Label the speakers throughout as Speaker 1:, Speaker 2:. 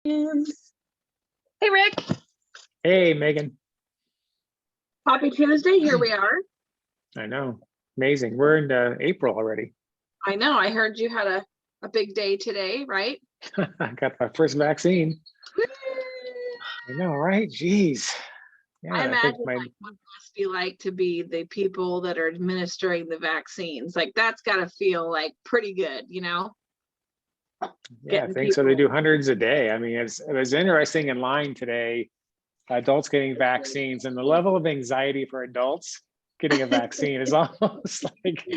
Speaker 1: Hey, Rick.
Speaker 2: Hey, Megan.
Speaker 1: Happy Tuesday. Here we are.
Speaker 2: I know. Amazing. We're into April already.
Speaker 1: I know. I heard you had a big day today, right?
Speaker 2: I got my first vaccine.
Speaker 1: Woo!
Speaker 2: I know, right? Jeez. Yeah,
Speaker 1: I
Speaker 2: I think
Speaker 1: imagine like what it must be like to be the people that are administering the vaccines. Like that's got to feel like pretty good, you know?
Speaker 2: yeah, I think so. They do hundreds a day. I mean, it was interesting in line today, adults getting vaccines, and the level of anxiety for adults getting a vaccine is almost like,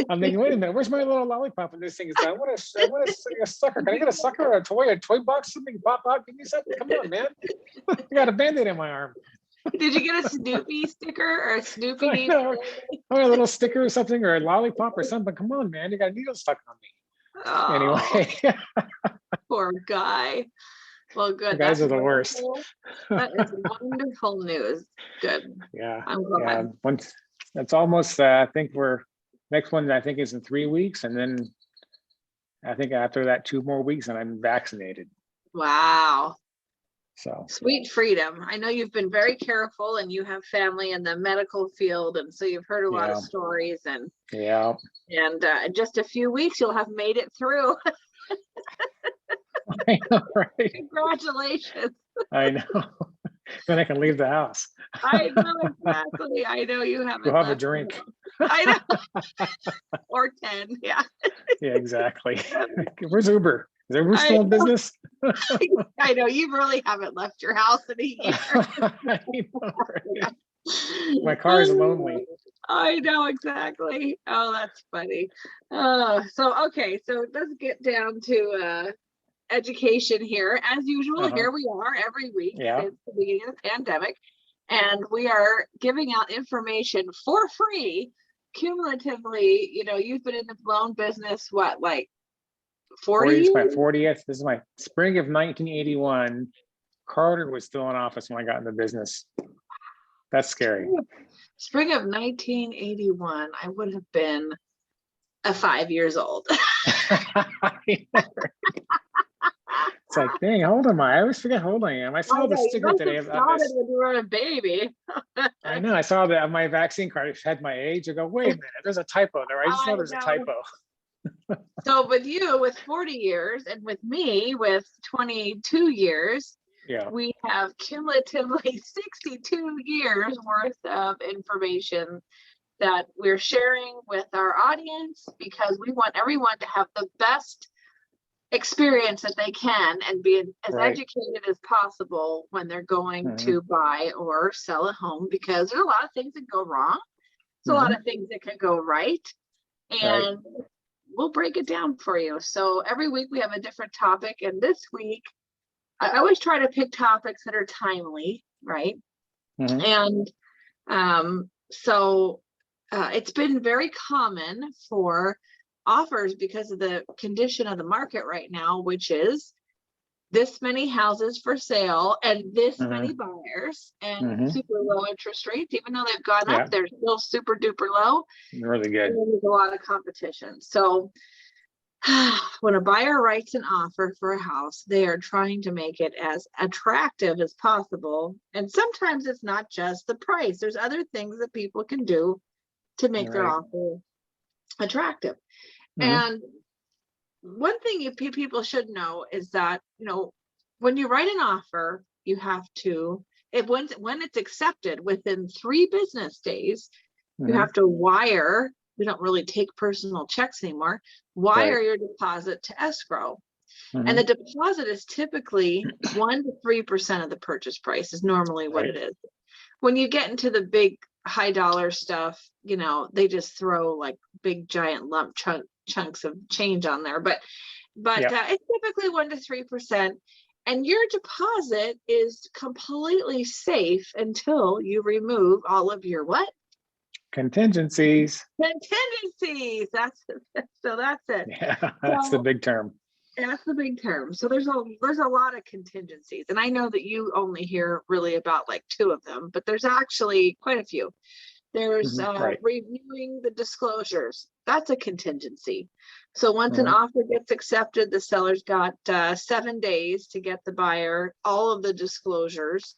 Speaker 2: I'm thinking, wait a minute, where's my little lollipop? And this thing is done. I want a sucker. Can I get a sucker, a toy box, something pop out? Give me something. Come on, man. I got a Band-Aid in my arm.
Speaker 1: Did you get a Snoopy sticker or a Snoopy?
Speaker 2: I know. Or a little sticker or something, or a lollipop or something. Come on, man. You got a needle stuck on me.
Speaker 1: Oh,
Speaker 2: anyway.
Speaker 1: Poor guy. Well, good.
Speaker 2: The guys are the worst.
Speaker 1: That is wonderful news. Good.
Speaker 2: Yeah.
Speaker 1: I'm glad.
Speaker 2: Yeah. Once that's almost, I think next one, I think is in 3 weeks. And then I think after that, 2 more weeks and I'm vaccinated.
Speaker 1: Wow.
Speaker 2: So
Speaker 1: sweet freedom. I know you've been very careful and you have family in the medical field. And so you've heard a lot of stories and in just a few weeks, you'll have made it through.
Speaker 2: I know, right?
Speaker 1: Congratulations.
Speaker 2: I know. Then I can leave the house.
Speaker 1: I know, exactly. I know you haven't.
Speaker 2: Go have a drink.
Speaker 1: I know. Or 10. Yeah.
Speaker 2: Yeah, exactly. Where's Uber? Is Uber still in business?
Speaker 1: I know you really haven't left your house in a year.
Speaker 2: I know, right? My car is lonely.
Speaker 1: I know, exactly. Oh, that's funny. Okay, so let's get down to education here. As usual, here we are every week since the beginning of the pandemic, and we are giving out information for free cumulatively. You know, you've been in the loan business, what, like 40 years?
Speaker 2: My 40th. This is my spring of 1981. Carter was still in office when I got into business. That's scary.
Speaker 1: Spring of 1981, I would have been 5 years old.
Speaker 2: It's like, dang, how old am I? I always forget how old I am. I saw the sticker today.
Speaker 1: When you were a baby.
Speaker 2: I know. I saw that my vaccine card had my age. I go, wait a minute, there's a typo there. I just know there's a typo.
Speaker 1: So with you, with 40 years, and with me, with 22 years, we have cumulatively 62 years worth of information that we're sharing with our audience because we want everyone to have the best experience that they can and be as educated as possible when they're going to buy or sell a home, because there's a lot of things that go wrong. There's a lot of things that can go right, and we'll break it down for you. So every week we have a different topic, and this week I always try to pick topics that are timely, right? And it's been very common for offers because of the condition of the market right now, which is this many houses for sale and this many buyers and super low interest rates. Even though they've gone up, they're still super duper low.
Speaker 2: Really good.
Speaker 1: There's a lot of competition. So when a buyer writes an offer for a house, they are trying to make it as attractive as possible. And sometimes it's not just the price. There's other things that people can do to make their offer attractive. And one thing people should know is that, you know, when you write an offer, you have to, when it's accepted within 3 business days, you have to wire. We don't really take personal checks anymore. Wire your deposit to escrow. And the deposit is typically 1 to 3% of the purchase price is normally what it is. When you get into the big high dollar stuff, you know, they just throw like big giant lump chunks of change on there. But it's typically 1 to 3%. And your deposit is completely safe until you remove all of your what?
Speaker 2: Contingencies.
Speaker 1: That's it.
Speaker 2: Yeah, that's the big term.
Speaker 1: That's the big term. So there's a lot of contingencies, and I know that you only hear really about like 2 of them, but there's actually quite a few. There's
Speaker 2: Right.
Speaker 1: reviewing the disclosures. That's a contingency. So once an
Speaker 2: Mhm.
Speaker 1: offer gets accepted, the seller's got 7 days to get the buyer all of the disclosures.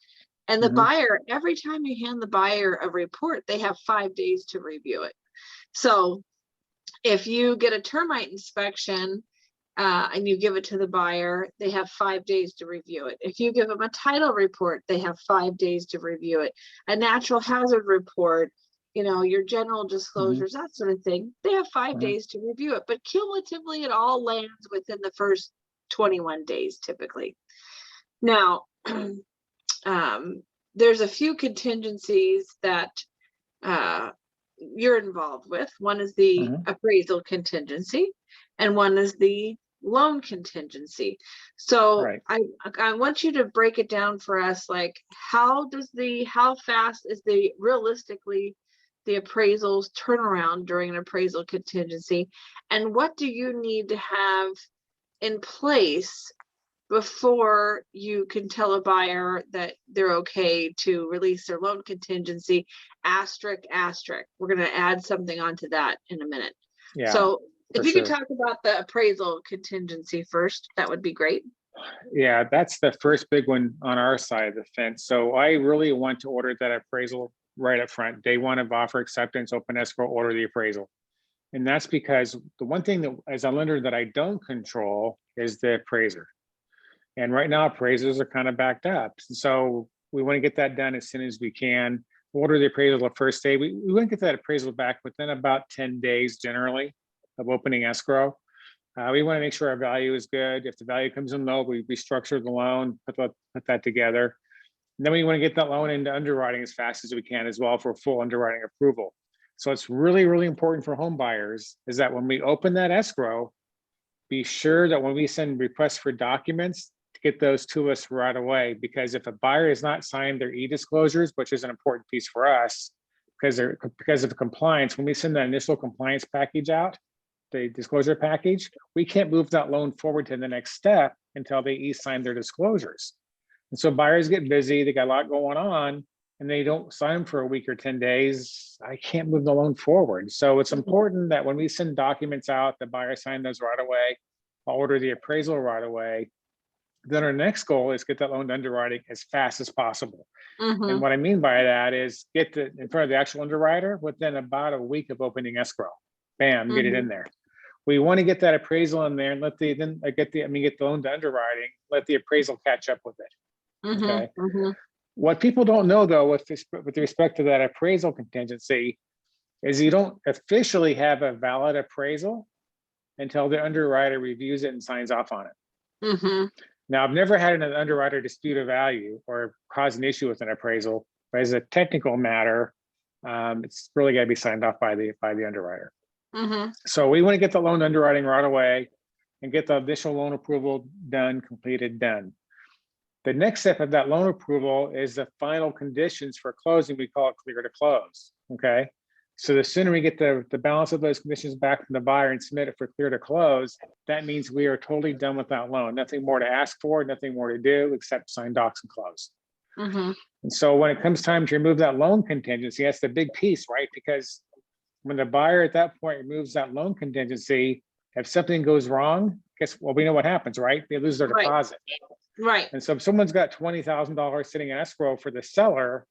Speaker 1: And the
Speaker 2: Mhm.
Speaker 1: buyer, every time you hand the buyer a report, they have 5 days to review it. So if you get a termite inspection and you give it to the buyer, they have 5 days to review it. If you give them a title report, they have 5 days to review it. A natural hazard report, your general disclosures, that sort of thing, they have 5
Speaker 2: Mhm.
Speaker 1: days to review it. But cumulatively, it all lands within the first 21 days typically. Now, there's a few contingencies that you're involved with. One is the
Speaker 2: Mhm.
Speaker 1: appraisal contingency, and one is the loan contingency. So
Speaker 2: Right.
Speaker 1: I want you to break it down for us, like how fast is realistically the appraisals turnaround during an appraisal contingency, and what do you need to have in place before you can tell a buyer that they're okay to release their loan contingency, asterisk. We're going to add something onto that in a minute.
Speaker 2: Yeah,
Speaker 1: So
Speaker 2: for
Speaker 1: if you could
Speaker 2: sure.
Speaker 1: talk about the appraisal contingency first, that would be great.
Speaker 2: Yeah, that's the first big one on our side of the fence. So I really want to order that appraisal right up front. Day one of offer acceptance, open escrow, order the appraisal. And that's because the one thing that as a lender that I don't control is the appraiser. And right now appraisers are kind of backed up. So we want to get that done as soon as we can. Order the appraisal the first day. We want to get that appraisal back within about 10 days generally of opening escrow. We want to make sure our value is good. If the value comes in low, we restructure the loan, put that together. And then we want to get that loan into underwriting as fast as we can as well for full underwriting approval. So it's really, really important for home buyers is that when we open that escrow, be sure that when we send requests for documents, to get those to us right away. Because if a buyer has not signed their e-disclosures, which is an important piece for us, because of compliance, when we send that initial compliance package out, the disclosure package, we can't move that loan forward to the next step until they e-sign their disclosures. And so buyers get busy, they got a lot going on, and they don't sign for a week or 10 days, I can't move the loan forward. So it's important that when we send documents out, the buyer sign those right away. I'll order the appraisal right away. Then our next goal is get that loan to underwriting as fast as possible. And what I mean by that is get in front of the actual underwriter within about a week of opening escrow. Bam, get it in there. We want to get that appraisal in there and get the loan to underwriting, let the appraisal catch up with it. Okay. What people don't know though, with respect to that appraisal contingency, is you don't officially have a valid appraisal until the underwriter reviews it and signs off on it. Now, I've never had an underwriter dispute a value or cause an issue with an appraisal, but as a technical matter, it's really got to be signed off by the underwriter. So we want to get the loan underwriting right away and get the initial loan approval done, completed, done. The next step of that loan approval is the final conditions for closing. We call it clear to close. Okay. So the sooner we get the balance of those conditions back from the buyer and submit it for clear to close, that means we are totally done with that loan. Nothing more to ask for, nothing more to do except sign docs and close. And so when it comes time to remove that loan contingency, that's the big piece, right? Because when the buyer at that point removes that loan contingency, if something goes wrong, we know what happens, right? They lose their deposit.
Speaker 1: Right.
Speaker 2: And so if someone's got $20,000 sitting in escrow for the seller,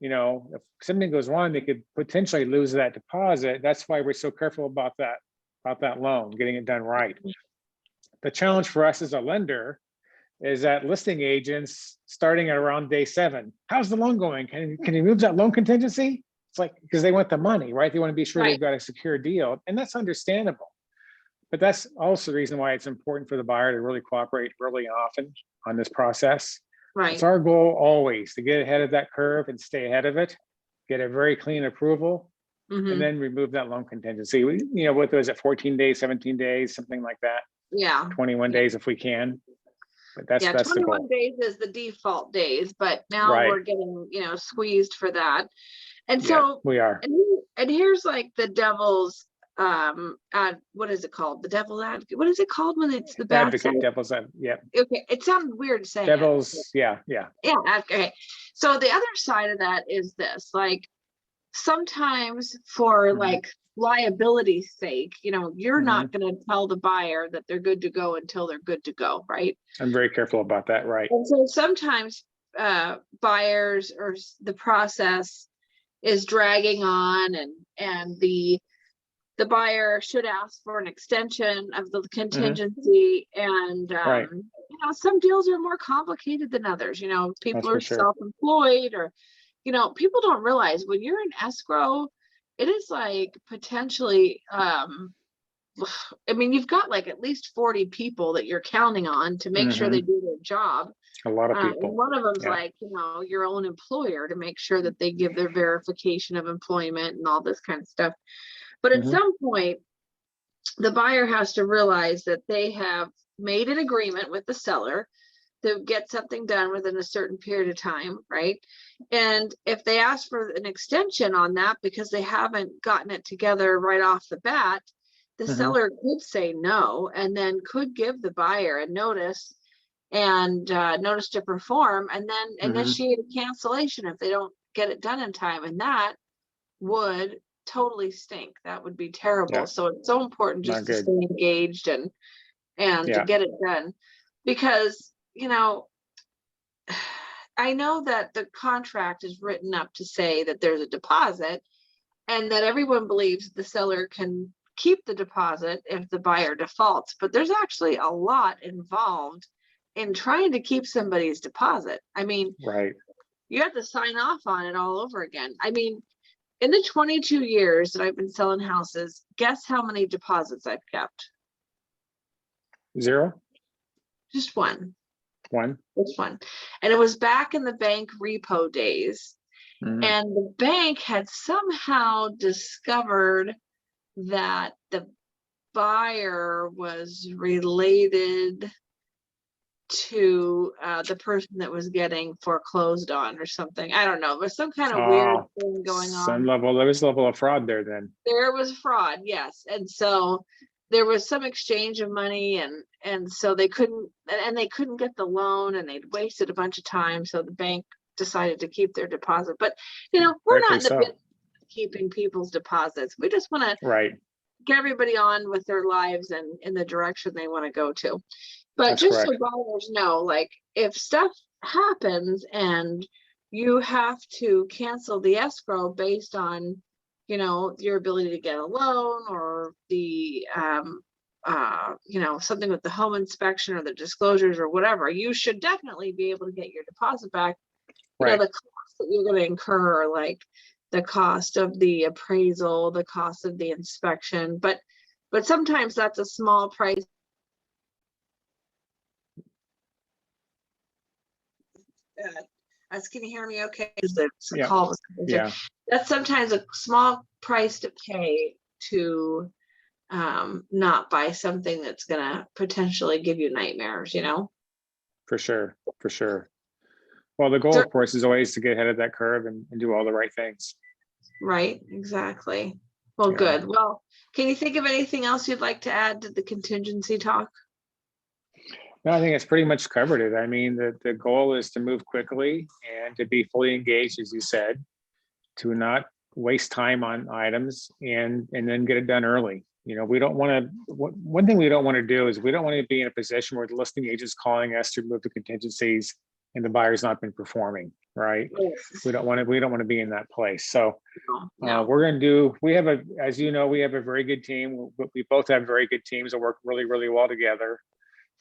Speaker 2: if something goes wrong, they could potentially lose that deposit. That's why we're so careful about that loan, getting it done right. The challenge for us as a lender is that listing agents starting at around day 7, how's the loan going? Can you move that loan contingency? It's like, because they want the money, right? They want to be sure they've got a secure deal, and that's understandable. But that's also the reason why it's important for the buyer to really cooperate early and often on this process. It's our goal always to get ahead of that curve and stay ahead of it, get a very clean approval, and then remove that loan contingency. What was it, 14 days, 17 days, something like that?
Speaker 1: Yeah.
Speaker 2: 21 days if we can. But that's the
Speaker 1: 21
Speaker 2: goal.
Speaker 1: days is the default days, but now we're getting, squeezed for that. And so
Speaker 2: we are.
Speaker 1: And here's like the devil's what is it called? The devil advocate. What is it called when it's the bad
Speaker 2: advocate?
Speaker 1: side?
Speaker 2: Devil's advocate. Yeah.
Speaker 1: Okay, it sounds weird saying
Speaker 2: devil's. Yeah.
Speaker 1: Yeah. Okay. So the other side of that is this, like, sometimes for
Speaker 2: Mhm.
Speaker 1: like liability's sake, you're
Speaker 2: Mhm.
Speaker 1: not going to tell the buyer that they're good to go until they're good to go, right?
Speaker 2: I'm very careful about that, right?
Speaker 1: And so sometimes buyers or the process is dragging on, and the buyer should ask for an extension of the
Speaker 2: Mhm.
Speaker 1: contingency. And
Speaker 2: Right,
Speaker 1: some deals are more complicated than others.
Speaker 2: that's
Speaker 1: People
Speaker 2: for
Speaker 1: are
Speaker 2: sure.
Speaker 1: self-employed, or people don't realize when you're in escrow, it is like potentially I mean, you've got like at least 40 people that you're counting on to make sure they
Speaker 2: Mhm.
Speaker 1: do their job.
Speaker 2: A lot of
Speaker 1: And
Speaker 2: people.
Speaker 1: one of them's
Speaker 2: Yeah.
Speaker 1: like, your own employer, to make sure that they give their verification of employment and all this kind of stuff. But at
Speaker 2: Mhm.
Speaker 1: some point, the buyer has to realize that they have made an agreement with the seller to get something done within a certain period of time, right? And if they ask for an extension on that because they haven't gotten it together right off the bat, the
Speaker 2: Mhm.
Speaker 1: seller could say no, and then could give the buyer a notice, and notice to perform, and then
Speaker 2: Mhm.
Speaker 1: initiate a cancellation if they don't get it done in time. And that would totally stink. That would be terrible.
Speaker 2: Yeah,
Speaker 1: So it's so important
Speaker 2: not
Speaker 1: just to
Speaker 2: good.
Speaker 1: stay engaged and to
Speaker 2: Yeah.
Speaker 1: get it done, because I know that the contract is written up to say that there's a deposit, and that everyone believes the seller can keep the deposit if the buyer defaults, but there's actually a lot involved in trying to keep somebody's deposit. I mean,
Speaker 2: Right.
Speaker 1: you have to sign off on it all over again. I mean, in the 22 years that I've been selling houses, guess how many deposits I've kept?
Speaker 2: 0,
Speaker 1: Just one.
Speaker 2: 1.
Speaker 1: Just one. And it was back in the bank repo days.
Speaker 2: Mhm.
Speaker 1: And the bank had somehow discovered that the buyer was related to the person that was getting foreclosed on or something. I don't know. There's some kind of weird
Speaker 2: Oh,
Speaker 1: thing going
Speaker 2: some
Speaker 1: on.
Speaker 2: level, there was a level of fraud there then.
Speaker 1: There was fraud, yes. And so there was some exchange of money, and so they couldn't get the loan, and they'd wasted a bunch of time. So the bank decided to keep their deposit. But we're not
Speaker 2: Rightfully
Speaker 1: in the business
Speaker 2: so.
Speaker 1: of keeping people's deposits. We just want to
Speaker 2: Right.
Speaker 1: get everybody on with their lives and in the direction they want to go to. But
Speaker 2: That's
Speaker 1: just so
Speaker 2: correct.
Speaker 1: buyers know, like, if stuff happens and you have to cancel the escrow based on, your ability to get a loan, or the something with the home inspection or the disclosures or whatever, you should definitely be able to get your deposit back.
Speaker 2: Right.
Speaker 1: The costs that you're going to incur are like the cost of the appraisal, the cost of the inspection, but sometimes that's a small price. Can you hear me okay? It's a
Speaker 2: Yeah.
Speaker 1: call.
Speaker 2: Yeah,
Speaker 1: That's sometimes a small price to pay to not buy something that's gonna potentially give you nightmares,
Speaker 2: for sure. For sure. Well, the goal,
Speaker 1: So-
Speaker 2: of course, is always to get ahead of that curve and do all the right things.
Speaker 1: right, exactly. Well,
Speaker 2: Yeah.
Speaker 1: good. Well, can you think of anything else you'd like to add to the contingency talk?
Speaker 2: No, I think it's pretty much covered it. I mean, the goal is to move quickly and to be fully engaged, as you said, to not waste time on items and then get it done early. We don't want to, one thing we don't want to do is we don't want to be in a position where the listing agent's calling us to move the contingencies and the buyer's not been performing, right?
Speaker 1: Yes.
Speaker 2: We don't want to be in that place. So
Speaker 1: No.
Speaker 2: we're going to do, we have as you know, we have a very good team. We both have very good teams that work really, really well together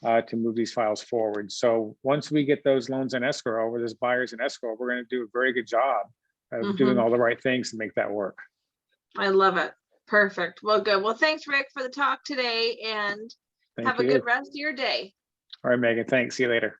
Speaker 2: to move these files forward. So once we get those loans in escrow, or this buyers in escrow, we're going to do a very good job of doing all the right things to make that work.
Speaker 1: I love it. Perfect. Well, good. Well, thanks, Rick, for the talk today, and
Speaker 2: Thank
Speaker 1: have a good
Speaker 2: you.
Speaker 1: rest of your day.
Speaker 2: All right, Megan, thanks. See you later.